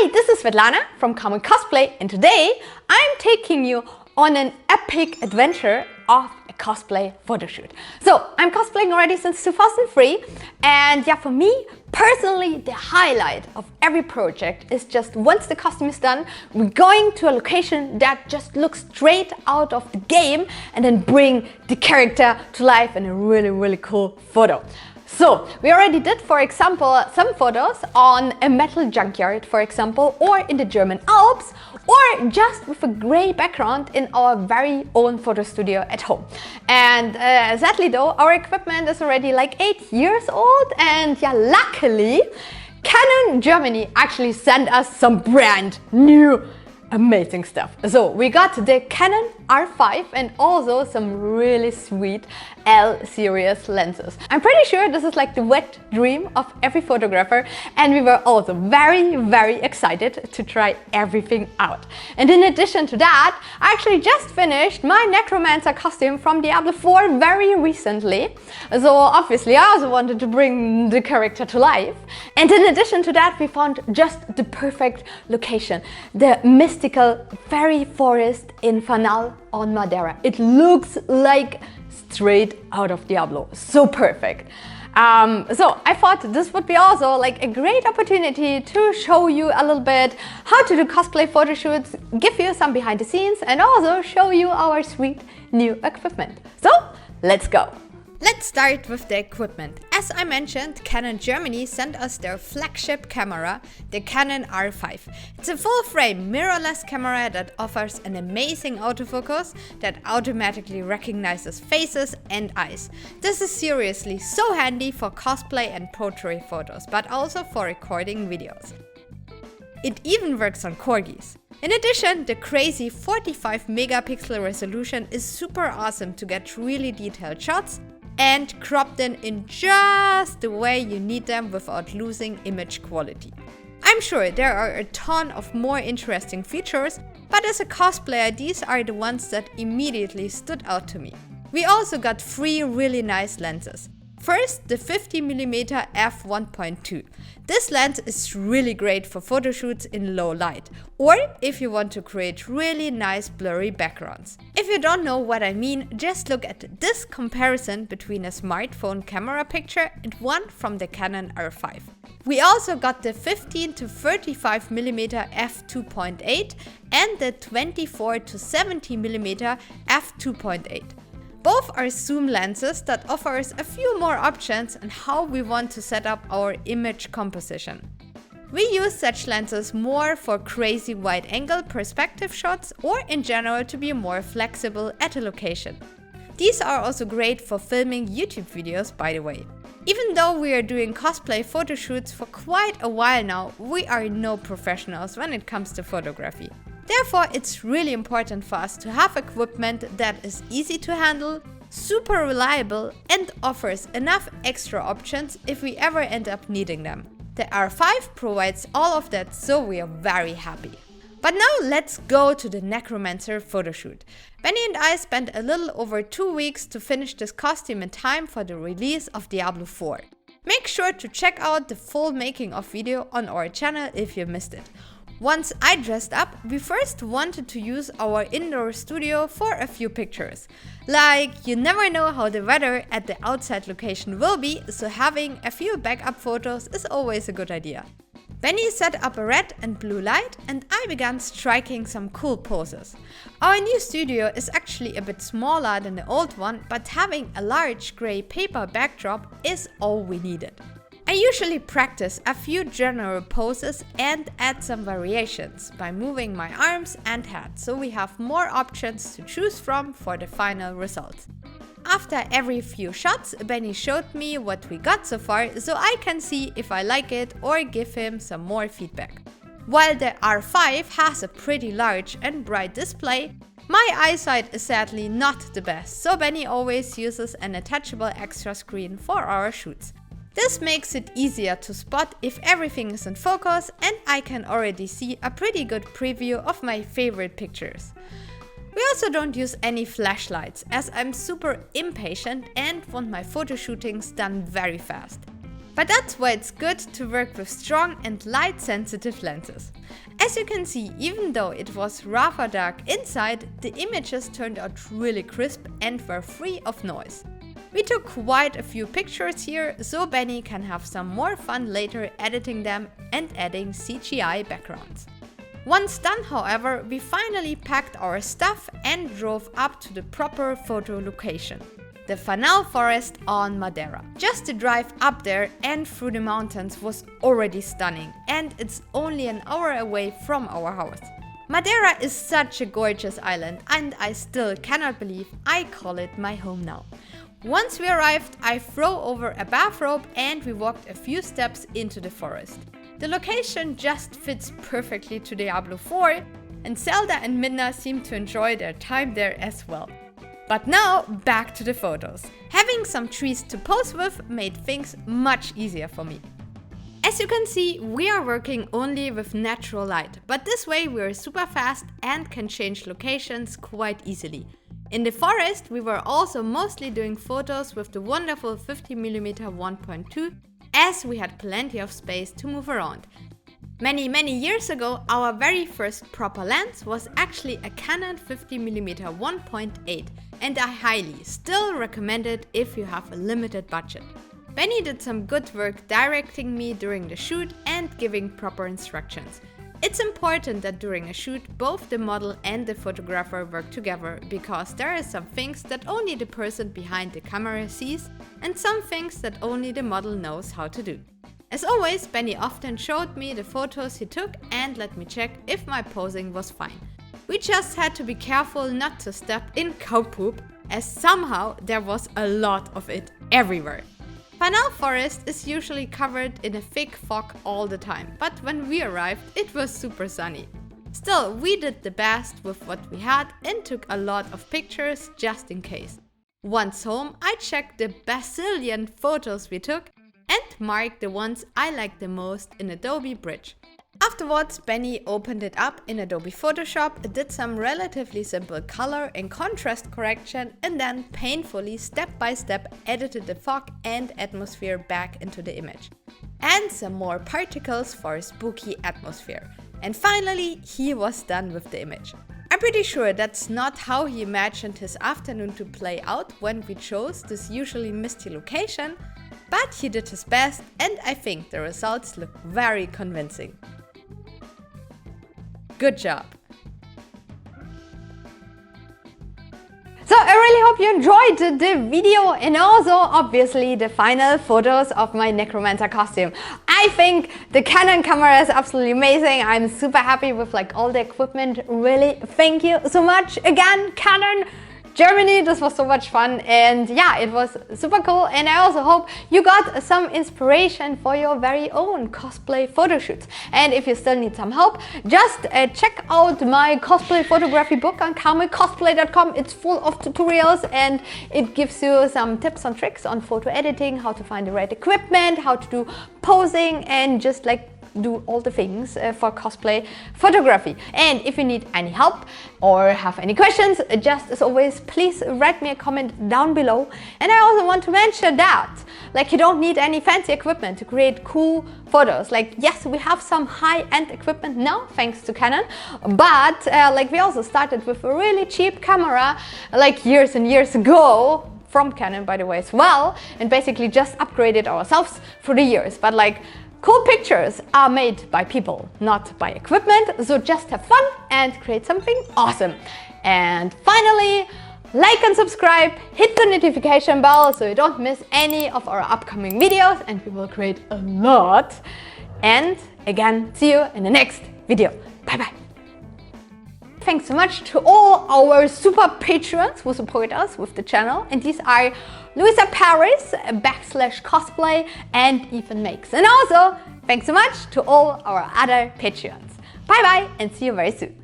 Hi, this is Svetlana from Common Cosplay, and today I'm taking you on an epic adventure of a cosplay photoshoot. So I'm cosplaying already since 2003, and yeah, for me personally, the highlight of every project is just once the costume is done, we're going to a location that just looks straight out of the game and then bring the character to life in a really cool photo. So we already did, for example, some photos on a metal junkyard, for example, or in the German Alps, or just with a grey background in our very own photo studio at home. And sadly though, our equipment is already like 8 years old, and yeah, luckily, Canon Germany actually sent us some brand new amazing stuff. So we got the Canon R5 and also some really sweet L series lenses. I'm pretty sure this is like the wet dream of every photographer, and we were also very excited to try everything out. And in addition to that, I actually just finished my Necromancer costume from Diablo IV very recently. So obviously I also wanted to bring the character to life. And in addition to that, we found just the perfect location, the mystical fairy forest in Fanal on Madeira. It looks like straight out of Diablo, so perfect. So I thought this would be also like a great opportunity to show you a little bit how to do cosplay photo shoots, give you some behind the scenes, and also show you our sweet new equipment. So let's go! Let's start with the equipment. As I mentioned, Canon Germany sent us their flagship camera, the Canon R5. It's a full-frame mirrorless camera that offers an amazing autofocus that automatically recognizes faces and eyes. This is seriously so handy for cosplay and portrait photos, but also for recording videos. It even works on corgis. In addition, the crazy 45 megapixel resolution is super awesome to get really detailed shots and crop them in just the way you need them without losing image quality. I'm sure there are a ton of more interesting features, but as a cosplayer, these are the ones that immediately stood out to me. We also got 3 really nice lenses. First, the 50mm f1.2. This lens is really great for photo shoots in low light, or if you want to create really nice blurry backgrounds. If you don't know what I mean, just look at this comparison between a smartphone camera picture and one from the Canon R5. We also got the 15 to 35mm f2.8 and the 24 to 70mm f2.8. Both are zoom lenses that offers a few more options on how we want to set up our image composition. We use such lenses more for crazy wide angle perspective shots or in general to be more flexible at a location. These are also great for filming YouTube videos, by the way. Even though we are doing cosplay photo shoots for quite a while now, we are no professionals when it comes to photography. Therefore, it's really important for us to have equipment that is easy to handle, super reliable, and offers enough extra options if we ever end up needing them. The R5 provides all of that, so we are very happy. But now let's go to the Necromancer photoshoot. Benny and I spent a little over 2 weeks to finish this costume in time for the release of Diablo IV. Make sure to check out the full making of video on our channel if you missed it. Once I dressed up, we first wanted to use our indoor studio for a few pictures. Like, you never know how the weather at the outside location will be, so having a few backup photos is always a good idea. Benny set up a red and blue light, and I began striking some cool poses. Our new studio is actually a bit smaller than the old one, but having a large grey paper backdrop is all we needed. I usually practice a few general poses and add some variations by moving my arms and head, so we have more options to choose from for the final result. After every few shots, Benny showed me what we got so far, so I can see if I like it or give him some more feedback. While the R5 has a pretty large and bright display, my eyesight is sadly not the best, so Benny always uses an attachable extra screen for our shoots. This makes it easier to spot if everything is in focus, and I can already see a pretty good preview of my favorite pictures. We also don't use any flashlights, as I'm super impatient and want my photo shootings done very fast. But that's why it's good to work with strong and light sensitive lenses. As you can see, even though it was rather dark inside, the images turned out really crisp and were free of noise. We took quite a few pictures here, so Benny can have some more fun later editing them and adding CGI backgrounds. Once done, however, we finally packed our stuff and drove up to the proper photo location, the Fanal forest on Madeira. Just the drive up there and through the mountains was already stunning, and it's only an hour away from our house. Madeira is such a gorgeous island, and I still cannot believe I call it my home now. Once we arrived, I threw over a bathrobe and we walked a few steps into the forest. The location just fits perfectly to Diablo IV, and Zelda and Midna seem to enjoy their time there as well. But now, back to the photos. Having some trees to pose with made things much easier for me. As you can see, we are working only with natural light, but this way we are super fast and can change locations quite easily. In the forest, we were also mostly doing photos with the wonderful 50mm 1.2, as we had plenty of space to move around. Many years ago, our very first proper lens was actually a Canon 50mm 1.8, and I highly still recommend it if you have a limited budget. Benny did some good work directing me during the shoot and giving proper instructions. It's important that during a shoot, both the model and the photographer work together, because there are some things that only the person behind the camera sees and some things that only the model knows how to do. As always, Benny often showed me the photos he took and let me check if my posing was fine. We just had to be careful not to step in cow poop, as somehow there was a lot of it everywhere. Fanal forest is usually covered in a thick fog all the time, but when we arrived it was super sunny. Still, we did the best with what we had and took a lot of pictures just in case. Once home, I checked the bazillion photos we took and marked the ones I liked the most in Adobe Bridge. Afterwards, Benny opened it up in Adobe Photoshop, did some relatively simple color and contrast correction, and then painfully step by step edited the fog and atmosphere back into the image. And some more particles for a spooky atmosphere. And finally, he was done with the image. I'm pretty sure that's not how he imagined his afternoon to play out when we chose this usually misty location, but he did his best and I think the results look very convincing. Good job! So I really hope you enjoyed the video and also obviously the final photos of my necromancer costume. I think the Canon camera is absolutely amazing. I'm super happy with all the equipment. Really, thank you so much again, Canon Germany. This was so much fun and yeah, it was super cool, and I also hope you got some inspiration for your very own cosplay photo shoots. And if you still need some help, just check out my cosplay photography book on cosplay.com. It's full of tutorials and it gives you some tips and tricks on photo editing, how to find the right equipment, how to do posing, and just do all the things for cosplay photography. And if you need any help or have any questions, just as always, please write me a comment down below. And I also want to mention that you don't need any fancy equipment to create cool photos. Yes, we have some high-end equipment now thanks to Canon, but we also started with a really cheap camera years and years ago, from Canon by the way as well, and basically just upgraded ourselves through the years. But cool pictures are made by people, not by equipment, so just have fun and create something awesome. And finally, like and subscribe, hit the notification bell so you don't miss any of our upcoming videos, and we will create a lot. And again, see you in the next video. Bye bye. Thanks so much to all our super patrons who support us with the channel, and these are Luisa Paris, /cosplay, and Ethan Makes. And also, thanks so much to all our other Patreons. Bye bye and see you very soon.